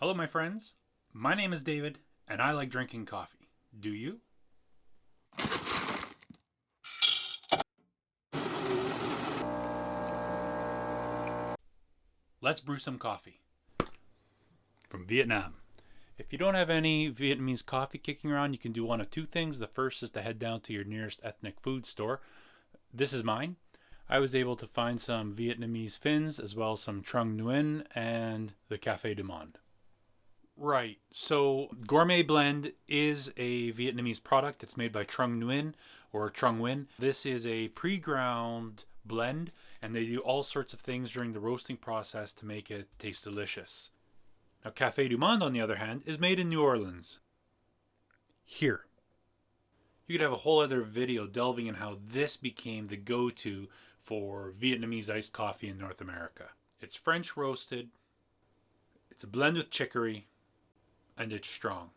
Hello my friends, my name is David and I like drinking coffee. Do you? Let's brew some coffee. From Vietnam. If you don't have any Vietnamese coffee kicking around, you can do one of two things. The first is to head down to your nearest ethnic food store. This is mine. I was able to find some Vietnamese Fins as well as some Trung Nguyen and the Café du Monde. Right, so Gourmet Blend is a Vietnamese product. It's made by Trung Nguyen or Trung Nguyen. This is a pre-ground blend and they do all sorts of things during the roasting process to make it taste delicious. Now Café du Monde, on the other hand, is made in New Orleans. Here. You could have a whole other video delving in how this became the go-to for Vietnamese iced coffee in North America. It's French roasted, it's a blend with chicory, and it's strong.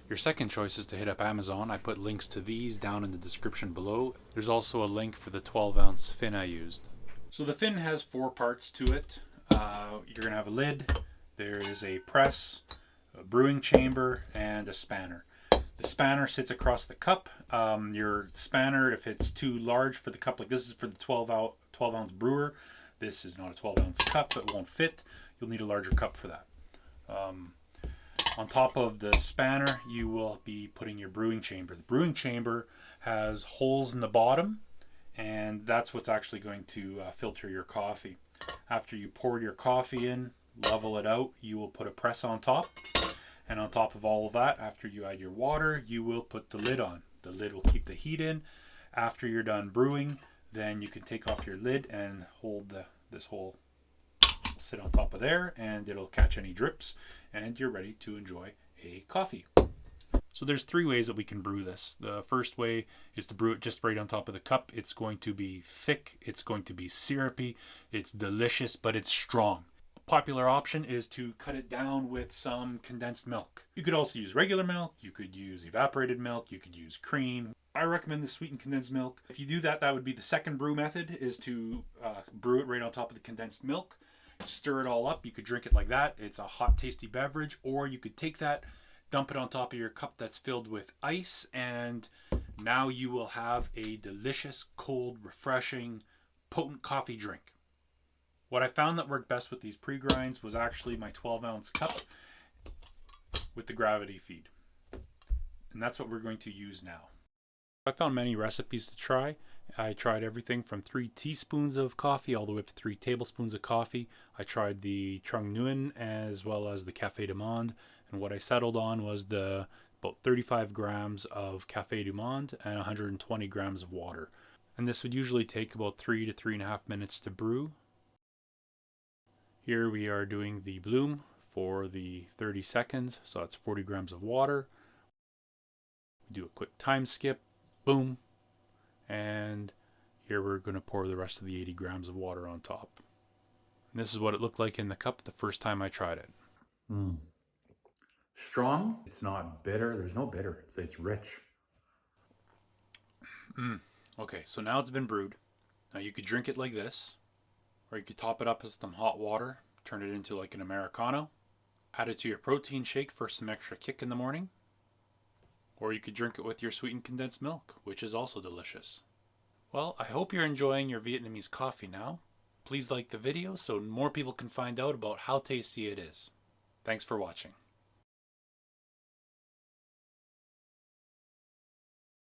Your second choice is to hit up Amazon. I put links to these down in the description below. There's also a link for the 12-ounce fin I used. So the fin has 4 parts to it. You're going to have a lid, there is a press, a brewing chamber, and a spanner. The spanner sits across the cup. Your spanner, if it's too large for the cup, like this is for the 12-ounce brewer. This is not a 12-ounce cup, it won't fit. You'll need a larger cup for that. On top of the spanner, you will be putting your brewing chamber. The brewing chamber has holes in the bottom, and that's what's actually going to filter your coffee. After you pour your coffee in, level it out, you will put a press on top. And on top of all of that, after you add your water, you will put the lid on. The lid will keep the heat in. After you're done brewing, then you can take off your lid and hold this whole sit on top of there, and it'll catch any drips, and you're ready to enjoy a coffee. So there's 3 ways that we can brew this. The first way is to brew it just right on top of the cup. It's going to be thick, it's going to be syrupy, it's delicious, but it's strong. A popular option is to cut it down with some condensed milk. You could also use regular milk, you could use evaporated milk, you could use cream. I recommend the sweetened condensed milk. If you do that, that would be the second brew method, is to brew it right on top of the condensed milk. Stir it all up. You could drink it like that. It's a hot, tasty beverage. Or you could take that, dump it on top of your cup that's filled with ice, and now you will have a delicious, cold, refreshing, potent coffee drink. What I found that worked best with these pre-grinds was actually my 12-ounce cup with the gravity feed. And that's what we're going to use now. I found many recipes to try. I tried everything from 3 teaspoons of coffee all the way up to 3 tablespoons of coffee. I tried the Trung Nguyen as well as the Café du Monde, and what I settled on was about 35 grams of Café du Monde and 120 grams of water. And this would usually take about 3 to 3.5 minutes to brew. Here we are doing the bloom for the 30 seconds, so that's 40 grams of water. We do a quick time skip, boom. And here we're going to pour the rest of the 80 grams of water on top. And this is what it looked like in the cup the first time I tried it. Strong. It's not bitter. There's no bitter. It's rich. Okay, so now it's been brewed. Now you could drink it like this, or you could top it up with some hot water, turn it into like an Americano, add it to your protein shake for some extra kick in the morning. Or you could drink it with your sweetened condensed milk, which is also delicious. Well, I hope you're enjoying your Vietnamese coffee now. Please like the video so more people can find out about how tasty it is. Thanks for watching.